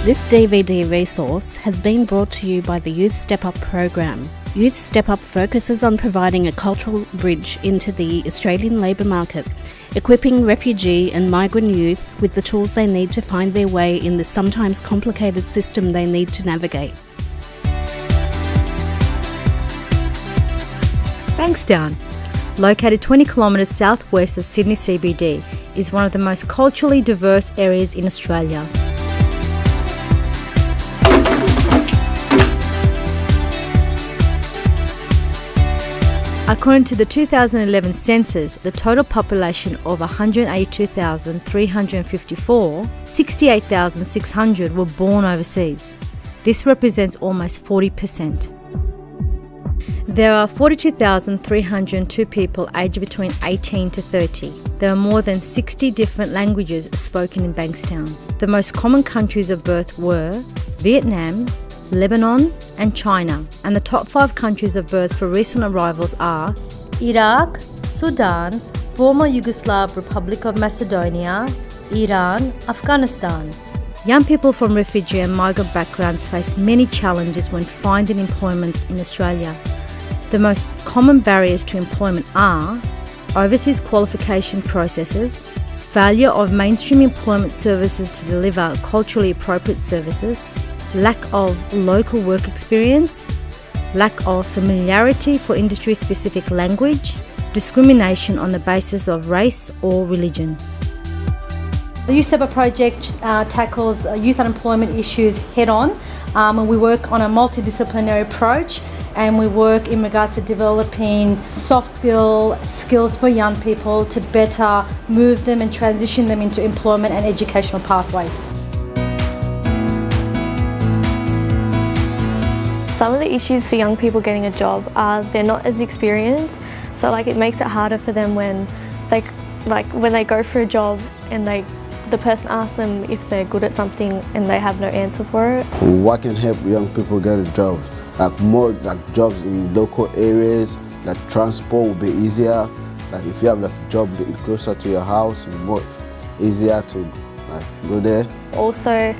This DVD resource has been brought to you by the Youth Step Up program. Youth Step Up focuses on providing a cultural bridge into the Australian labour market, equipping refugee and migrant youth with the tools they need to find their way in the sometimes complicated system they need to navigate. Bankstown, located 20 kilometres southwest of Sydney CBD, is one of the most culturally diverse areas in Australia. According to the 2011 census, the total population of 182,354, 68,600 were born overseas. This represents almost 40%. There are 42,302 people aged between 18 to 30. There are more than 60 different languages spoken in Bankstown. The most common countries of birth were Vietnam, Lebanon and China, and the top 5 countries of birth for recent arrivals are Iraq, Sudan, former Yugoslav Republic of Macedonia, Iran, Afghanistan. Young people from refugee and migrant backgrounds face many challenges when finding employment in Australia. The most common barriers to employment are overseas qualification processes, failure of mainstream employment services to deliver culturally appropriate services, lack of local work experience, lack of familiarity for industry-specific language, discrimination on the basis of race or religion. The Youth Step Up project tackles youth unemployment issues head-on, and we work on a multidisciplinary approach, and we work in regards to developing soft skills for young people to better move them and transition them into employment and educational pathways. Some of the issues for young people getting a job are they're not as experienced, so it makes it harder for them when they go for a job and the person asks them if they're good at something and they have no answer for it. What can help young people get a job? More jobs in local areas, transport will be easier. If you have a job closer to your house, it's more easier to go there. Also,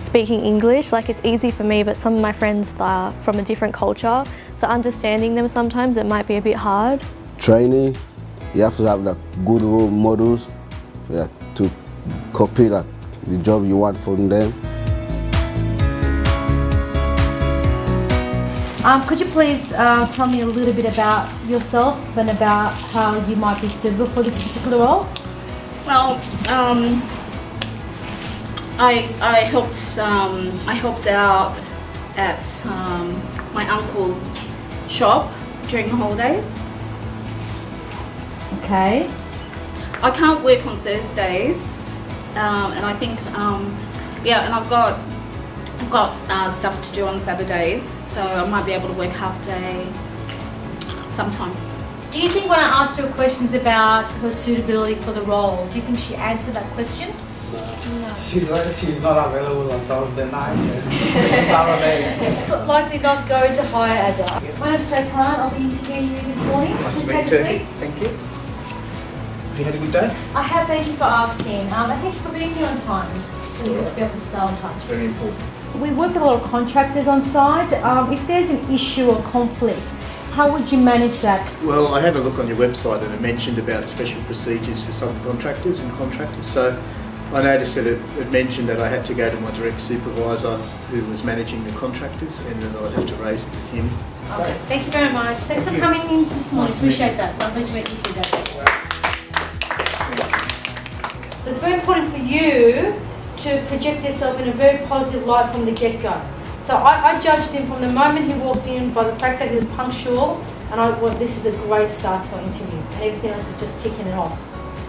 speaking English, it's easy for me, but some of my friends are from a different culture, so understanding them sometimes it might be a bit hard. Training, you have to have good role models to copy the job you want from them. Could you please tell me a little bit about yourself and about how you might be suitable for this particular role? Well, I helped out at my uncle's shop during the holidays. Okay. I can't work on Thursdays, and I think and I've got stuff to do on Saturdays, so I might be able to work half day sometimes. Do you think when I asked her questions about her suitability for the role, do you think she answered that question? No. She's not available on Thursday night and Saturday. Likely not going to hire as a. My name's Khan. I'll be interviewing you this morning. Nice Please to take meet a you. seat. Thank you. Have you had a good day? I have. Thank you for asking. And thank you for being here on time to be able to stay on touch. It's very important. We work with a lot of contractors on site. If there's an issue or conflict, how would you manage that? Well, I had a look on your website and it mentioned about special procedures for subcontractors and contractors. So I noticed that it mentioned that I had to go to my direct supervisor who was managing the contractors and that I'd have to raise it with him. Okay, thank you very much. Thanks for coming in this morning. Appreciate that. Lovely to meet you today. So it's very important for you to project yourself in a very positive light from the get-go. So I judged him from the moment he walked in by the fact that he was punctual, and I thought this is a great start to an interview, and everything else was just ticking it off.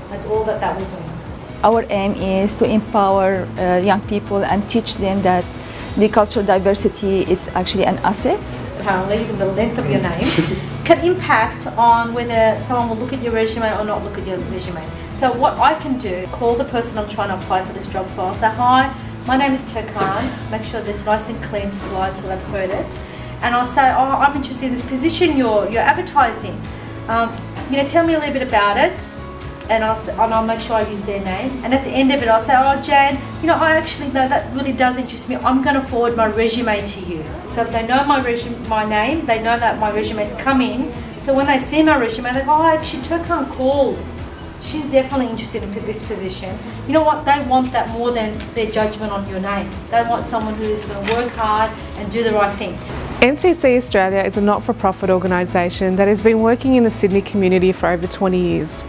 That's all that was doing. Our aim is to empower young people and teach them that the cultural diversity is actually an asset. Apparently, the length of your name can impact on whether someone will look at your resume or not look at your resume. So what I can do, call the person I'm trying to apply for this job for. I'll say, hi, my name is Turkan. Make sure that it's nice and clean slide so they've heard it. And I'll say, oh, I'm interested in this position you're advertising. Tell me a little bit about it. and I'll make sure I use their name. And at the end of it, I'll say, oh, Jan, I actually know that really does interest me. I'm going to forward my resume to you. So if they know my name, they know that my resume's coming. So when they see my resume, they go, oh, actually, Turkan called. She's definitely interested in this position. You know what? They want that more than their judgment on your name. They want someone who's going to work hard and do the right thing. NCC Australia is a not-for-profit organisation that has been working in the Sydney community for over 20 years.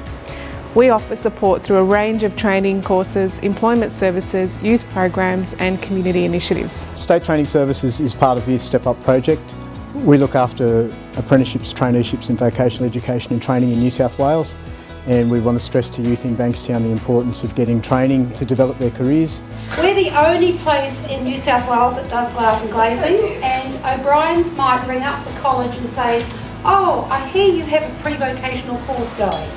We offer support through a range of training courses, employment services, youth programs and community initiatives. State Training Services is part of the Youth Step Up project. We look after apprenticeships, traineeships in vocational education and training in New South Wales. And we want to stress to youth in Bankstown the importance of getting training to develop their careers. We're the only place in New South Wales that does glass and glazing, and O'Brien's might ring up the college and say, oh, I hear you have a pre-vocational course going.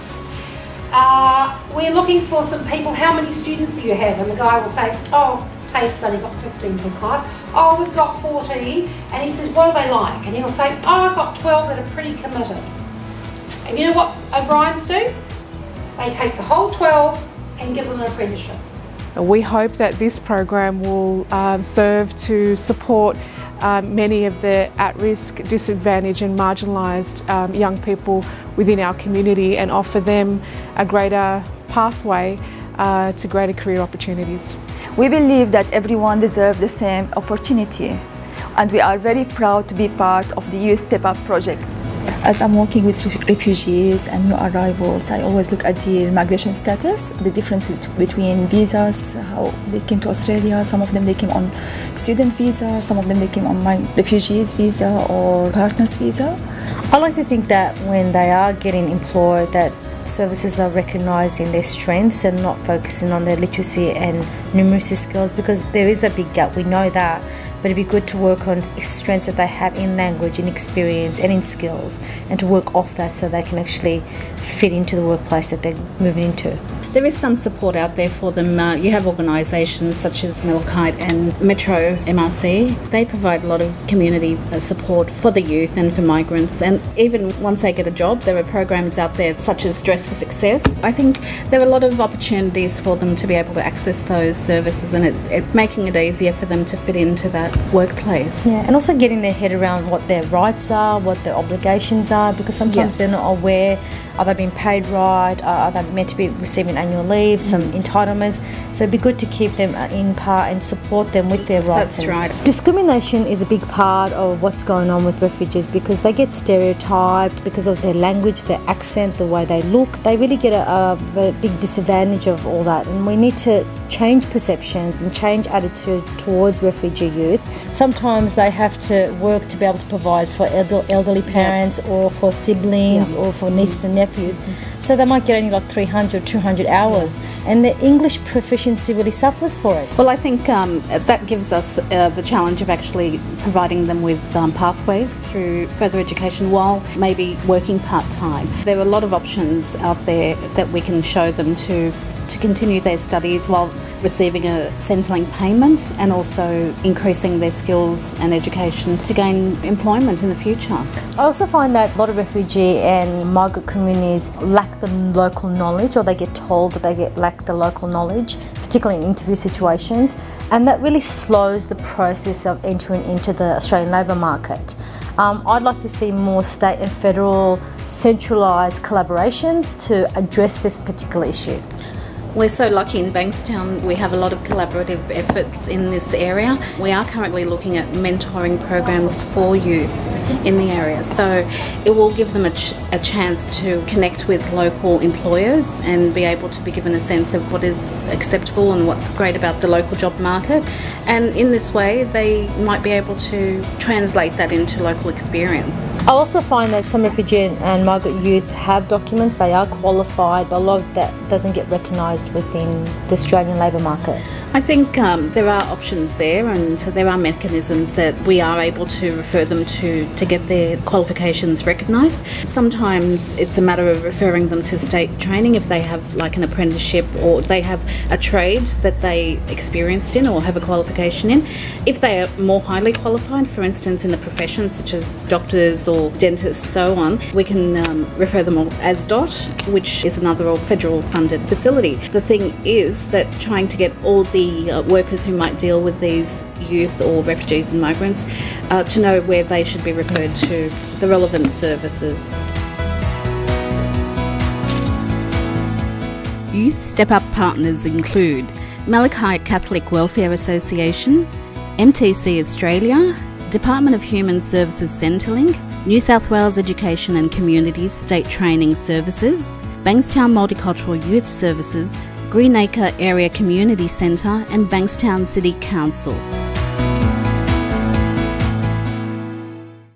We're looking for some people, how many students do you have? And the guy will say, oh, TAFE's only got 15 per class. Oh, we've got 14. And he says, what are they like? And he'll say, oh, I've got 12 that are pretty committed. And you know what O'Brien's do? They take the whole 12 and give them an apprenticeship. We hope that this program will serve to support many of the at-risk, disadvantaged and marginalised young people within our community and offer them a greater pathway to greater career opportunities. We believe that everyone deserves the same opportunity, and we are very proud to be part of the Youth Step Up project. As I'm working with refugees and new arrivals, I always look at their migration status, the difference between visas, how they came to Australia. Some of them they came on student visa, some of them they came on my refugees visa or partners visa. I like to think that when they are getting employed, that services are recognising their strengths and not focusing on their literacy and numeracy skills, because there is a big gap, we know that. But it'd be good to work on strengths that they have in language, in experience and in skills, and to work off that so they can actually fit into the workplace that they're moving into. There is some support out there for them. You have organisations such as Milkite and Metro MRC. They provide a lot of community support for the youth and for migrants. And even once they get a job, there are programs out there such as Dress for Success. I think there are a lot of opportunities for them to be able to access those services, and it making it easier for them to fit into that workplace. Yeah, and also getting their head around what their rights are, what their obligations are, because sometimes they're not aware. Are they being paid right? Are they meant to be receiving annual leave, some entitlements? So it'd be good to keep them in part and support them with their rights. That's right. Discrimination is a big part of what's going on with refugees, because they get stereotyped because of their language, their accent, the way they look. They really get a big disadvantage of all that, and we need to change perceptions and change attitudes towards refugee youth. Sometimes they have to work to be able to provide for elderly parents or for siblings or for nieces and nephews. So they might get only like 300, 200 hours, and their English proficiency really suffers for it. Well, I think that gives us the challenge of actually providing them with pathways through further education while maybe working part-time. There are a lot of options out there that we can show them to continue their studies while receiving a Centrelink payment, and also increasing their skills and education to gain employment in the future. I also find that a lot of refugee and migrant communities lack the local knowledge, or they get told that they lack the local knowledge, particularly in interview situations, and that really slows the process of entering into the Australian labour market. I'd like to see more state and federal centralised collaborations to address this particular issue. We're so lucky in Bankstown. We have a lot of collaborative efforts in this area. We are currently looking at mentoring programs for youth in the area, so it will give them a chance to connect with local employers and be able to be given a sense of what is acceptable and what's great about the local job market, and in this way they might be able to translate that into local experience. I also find that some refugee and migrant youth have documents, they are qualified, but a lot of that doesn't get recognised within the Australian labour market. I think there are options there, and there are mechanisms that we are able to refer them to get their qualifications recognised. Sometimes it's a matter of referring them to state training if they have like an apprenticeship or they have a trade that they experienced in or have a qualification in. If they are more highly qualified, for instance in the professions such as doctors or dentists, so on, we can refer them all as ASDOT, which is another federal funded facility. The thing is that trying to get all the workers who might deal with these youth or refugees and migrants to know where they should be referred to the relevant services. Youth Step Up partners include Malachite Catholic Welfare Association, MTC Australia, Department of Human Services Centrelink, New South Wales Education and Communities State Training Services, Bankstown Multicultural Youth Services, Greenacre Area Community Centre and Bankstown City Council.